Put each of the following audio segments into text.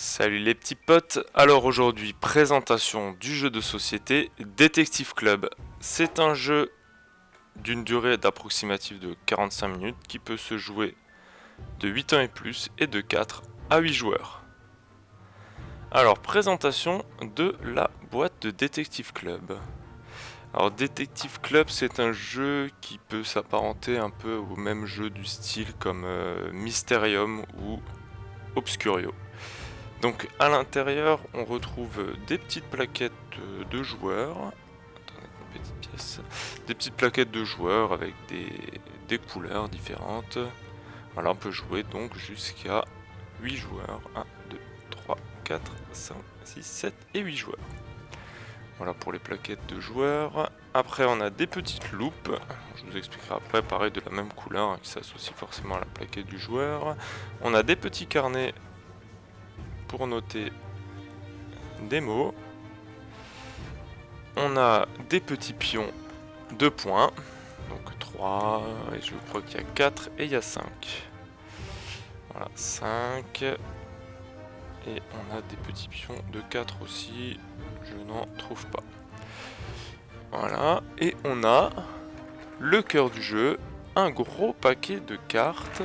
Salut les petits potes, alors aujourd'hui présentation du jeu de société Detective Club. C'est un jeu d'une durée d'approximative de 45 minutes qui peut se jouer de 8 ans et plus et de 4 à 8 joueurs. Alors présentation de la boîte de Detective Club. Alors Detective Club c'est un jeu qui peut s'apparenter un peu au même jeu du style comme Mysterium ou Obscurio. Donc à l'intérieur on retrouve des petites plaquettes de joueurs. Attendez, une petite pièce. Des petites plaquettes de joueurs avec des couleurs différentes. Voilà, on peut jouer donc jusqu'à 8 joueurs. 1, 2, 3, 4, 5, 6, 7 et 8 joueurs. Voilà pour les plaquettes de joueurs. Après on a des petites loupes. Je vous expliquerai après, pareil de la même couleur qui s'associe forcément à la plaquette du joueur. On a des petits carnets pour noter des mots. On a des petits pions de points. Donc 3, et je crois qu'il y a 4 et il y a 5. Voilà, 5. Et on a des petits pions de 4 aussi. Je n'en trouve pas. Voilà, et on a le cœur du jeu, un gros paquet de cartes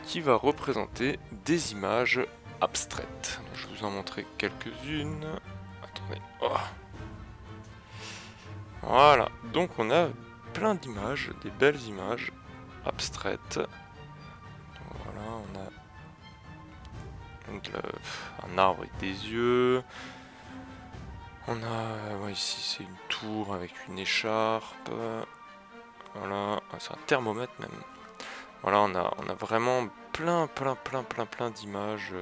qui va représenter des images abstraites. Je vais vous en montrer quelques-unes. Attendez. Oh. Voilà, donc on a plein d'images, des belles images abstraites. Voilà, on a donc, un arbre avec des yeux. On a, ouais, ici c'est une tour avec une écharpe. Voilà, c'est un thermomètre même. Voilà, on a vraiment plein d'images.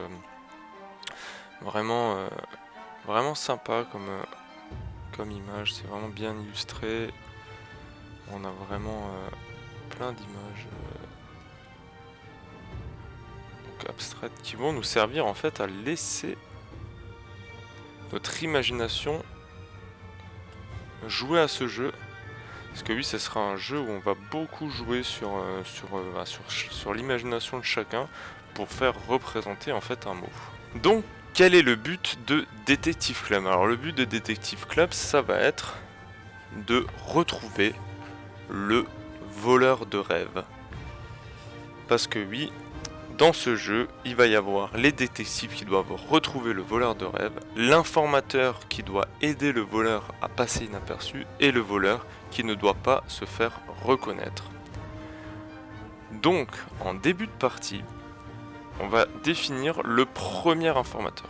Vraiment, vraiment sympa comme image. C'est vraiment bien illustré. On a vraiment plein d'images abstraites qui vont nous servir en fait à laisser notre imagination jouer à ce jeu. Parce que oui, ce sera un jeu où on va beaucoup jouer sur l'imagination de chacun pour faire représenter en fait un mot. Donc, quel est le but de Detective Club? Alors le but de Detective Club, ça va être de retrouver le voleur de rêve. Parce que oui, dans ce jeu, il va y avoir les détectives qui doivent retrouver le voleur de rêve, l'informateur qui doit aider le voleur à passer inaperçu et le voleur qui ne doit pas se faire reconnaître. Donc, en début de partie, on va définir le premier informateur.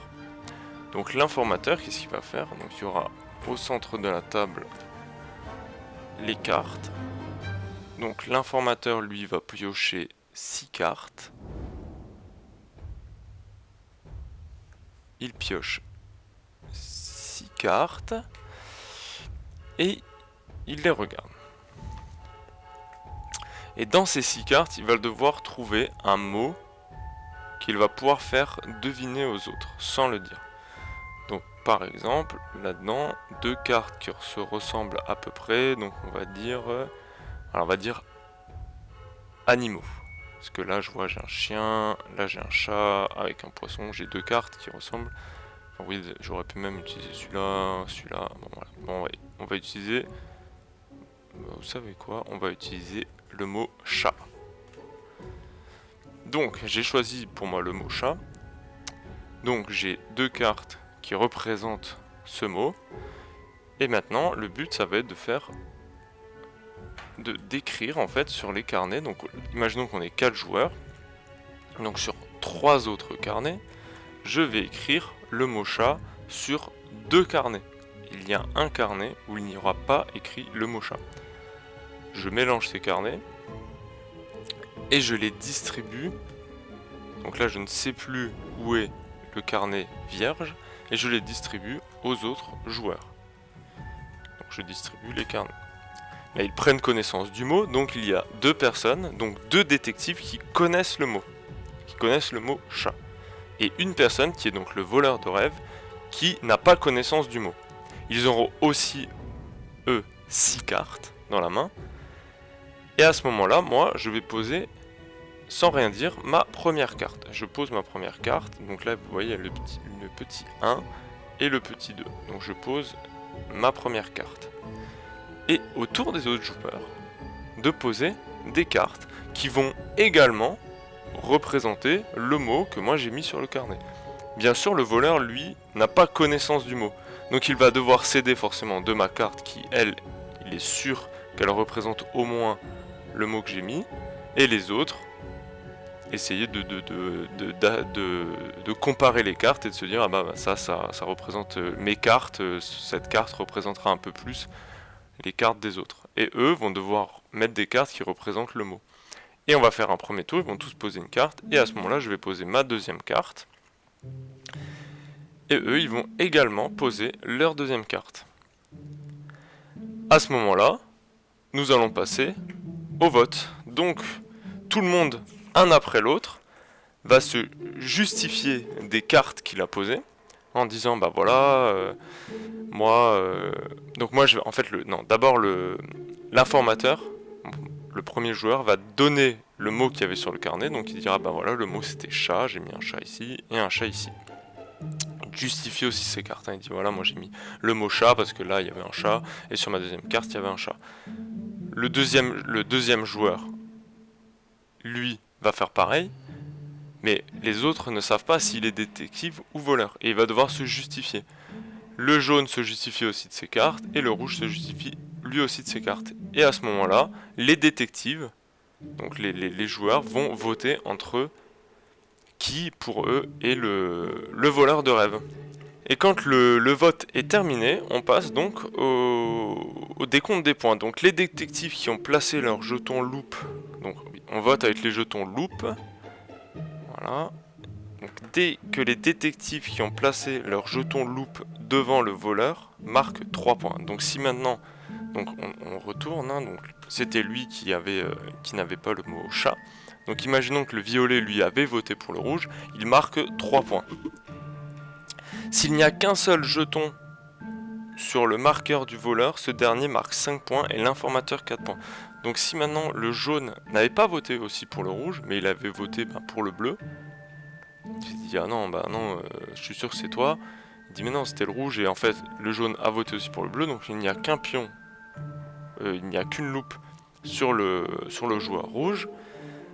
Donc l'informateur, qu'est-ce qu'il va faire? Donc il y aura au centre de la table les cartes. Donc l'informateur, lui, va piocher 6 cartes. Il pioche 6 cartes et il les regarde. Et dans ces 6 cartes, il va devoir trouver un mot qu'il va pouvoir faire deviner aux autres sans le dire. Donc par exemple, là-dedans, 2 cartes qui se ressemblent à peu près. Donc on va dire, animaux. Parce que là je vois j'ai un chien, là j'ai un chat avec un poisson, j'ai 2 cartes qui ressemblent. Enfin, oui, j'aurais pu même utiliser celui-là, celui-là. Bon, voilà. Bon, ouais. On va utiliser, vous savez quoi, on va utiliser le mot chat. Donc j'ai choisi pour moi le mot chat. Donc j'ai 2 cartes qui représentent ce mot. Et maintenant le but ça va être de d'écrire en fait sur les carnets. Donc imaginons qu'on est 4 joueurs. Donc sur 3 autres carnets, je vais écrire le mot chat sur 2 carnets. Il y a un carnet où il n'y aura pas écrit le mot chat. Je mélange ces carnets et je les distribue. Donc là je ne sais plus où est le carnet vierge et je les distribue aux autres joueurs. Donc je distribue les carnets. Là ils prennent connaissance du mot, donc il y a 2 personnes, donc 2 détectives qui connaissent le mot chat. Et une personne qui est donc le voleur de rêve qui n'a pas connaissance du mot. Ils auront aussi, eux, 6 cartes dans la main. Et à ce moment-là, moi, je vais poser sans rien dire, ma première carte. Je pose ma première carte, donc là vous voyez le petit 1 et le petit 2. Donc je pose ma première carte. Et au tour des autres joueurs, de poser des cartes qui vont également représenter le mot que moi j'ai mis sur le carnet. Bien sûr, le voleur, lui, n'a pas connaissance du mot. Donc il va devoir céder forcément de ma carte qui, elle, il est sûr qu'elle représente au moins le mot que j'ai mis. Et les autres, essayer de comparer les cartes et de se dire, ah bah ça représente mes cartes, cette carte représentera un peu plus les cartes des autres. Et eux vont devoir mettre des cartes qui représentent le mot. Et on va faire un premier tour, ils vont tous poser une carte, et à ce moment-là, je vais poser ma deuxième carte. Et eux, ils vont également poser leur deuxième carte. À ce moment-là, nous allons passer au vote. Donc, tout le monde, un après l'autre, va se justifier des cartes qu'il a posées, en disant, bah voilà, donc moi, en fait, d'abord, l'informateur, le premier joueur, va donner le mot qu'il y avait sur le carnet, donc il dira, bah voilà, le mot c'était chat, j'ai mis un chat ici, et un chat ici. Il justifie aussi ses cartes, hein. Il dit, voilà, moi j'ai mis le mot chat, parce que là, il y avait un chat, et sur ma deuxième carte, il y avait un chat. Le deuxième joueur, lui, va faire pareil, mais les autres ne savent pas s'il est détective ou voleur, et il va devoir se justifier. Le jaune se justifie aussi de ses cartes, et le rouge se justifie lui aussi de ses cartes. Et à ce moment-là, les détectives, donc les joueurs, vont voter entre eux qui, pour eux, est le voleur de rêve. Et quand le vote est terminé, on passe donc au décompte des points. Donc les détectives qui ont placé leur jeton loupe, donc on vote avec les jetons loupe. Voilà. Donc, dès que les détectives qui ont placé leur jeton loupe devant le voleur marquent 3 points. Donc si maintenant, donc on retourne, hein, donc c'était lui qui n'avait pas le mot chat. Donc imaginons que le violet lui avait voté pour le rouge, il marque 3 points. S'il n'y a qu'un seul jeton sur le marqueur du voleur, ce dernier marque 5 points et l'informateur 4 points. Donc si maintenant le jaune n'avait pas voté aussi pour le rouge, mais il avait voté pour le bleu, il dit, ah non, je suis sûr que c'est toi. Il dit, mais non, c'était le rouge, et en fait, le jaune a voté aussi pour le bleu, donc il n'y a qu'un pion, il n'y a qu'une loupe sur le joueur rouge.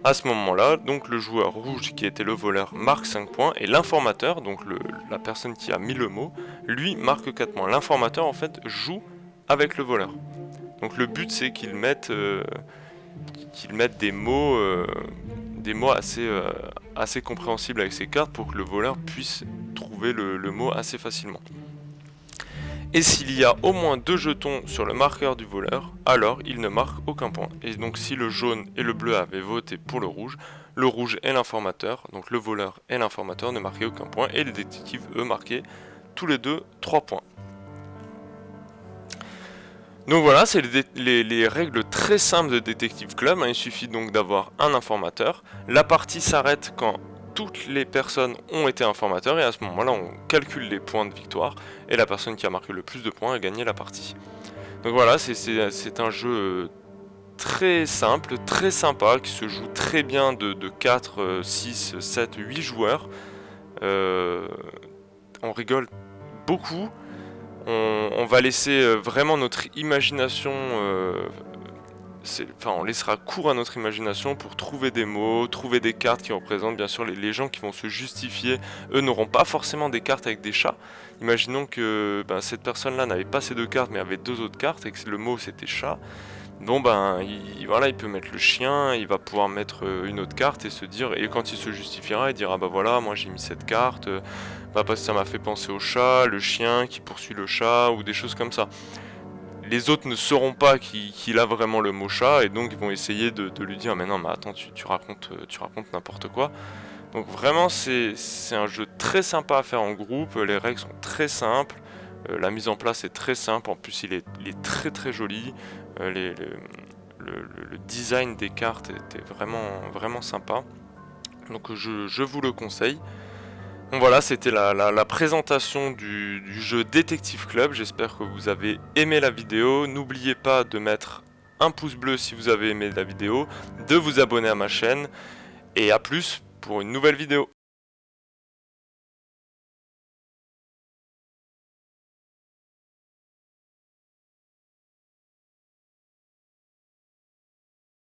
À ce moment-là, donc le joueur rouge, qui était le voleur, marque 5 points, et l'informateur, donc la personne qui a mis le mot, lui, marque 4 points. L'informateur, en fait, joue avec le voleur. Donc le but, c'est qu'il mette des mots assez compréhensibles avec ses cartes pour que le voleur puisse trouver le mot assez facilement. Et s'il y a au moins 2 jetons sur le marqueur du voleur, alors il ne marque aucun point. Et donc si le jaune et le bleu avaient voté pour le rouge et l'informateur, donc le voleur et l'informateur ne marquaient aucun point, et les détectives, eux, marquaient tous les deux 3 points. Donc voilà, c'est les règles très simples de Detective Club, hein. Il suffit donc d'avoir un informateur. La partie s'arrête quand toutes les personnes ont été informateurs, et à ce moment-là, on calcule les points de victoire, et la personne qui a marqué le plus de points a gagné la partie. Donc voilà, c'est un jeu très simple, très sympa, qui se joue très bien de 4, 6, 7, 8 joueurs. On rigole beaucoup. On va laisser vraiment notre imagination, on laissera cours à notre imagination pour trouver des mots, trouver des cartes qui représentent, bien sûr, les gens qui vont se justifier. Eux n'auront pas forcément des cartes avec des chats. Imaginons que cette personne-là n'avait pas ces 2 cartes, mais avait 2 autres cartes, et que le mot c'était chat. Bon voilà, il peut mettre le chien, il va pouvoir mettre une autre carte et se dire, et quand il se justifiera, il dira, bah voilà, moi j'ai mis cette carte, parce que ça m'a fait penser au chat, le chien qui poursuit le chat, ou des choses comme ça. Les autres ne sauront pas qu'il a vraiment le mot chat, et donc ils vont essayer de lui dire, mais non, mais attends, tu racontes n'importe quoi. Donc vraiment, c'est un jeu très sympa à faire en groupe, les règles sont très simples, la mise en place est très simple, en plus il est très très joli, le design des cartes était vraiment sympa, donc je vous le conseille. Donc voilà, c'était la présentation du jeu Detective Club. J'espère que vous avez aimé la vidéo. N'oubliez pas de mettre un pouce bleu si vous avez aimé la vidéo, de vous abonner à ma chaîne, et à plus pour une nouvelle vidéo.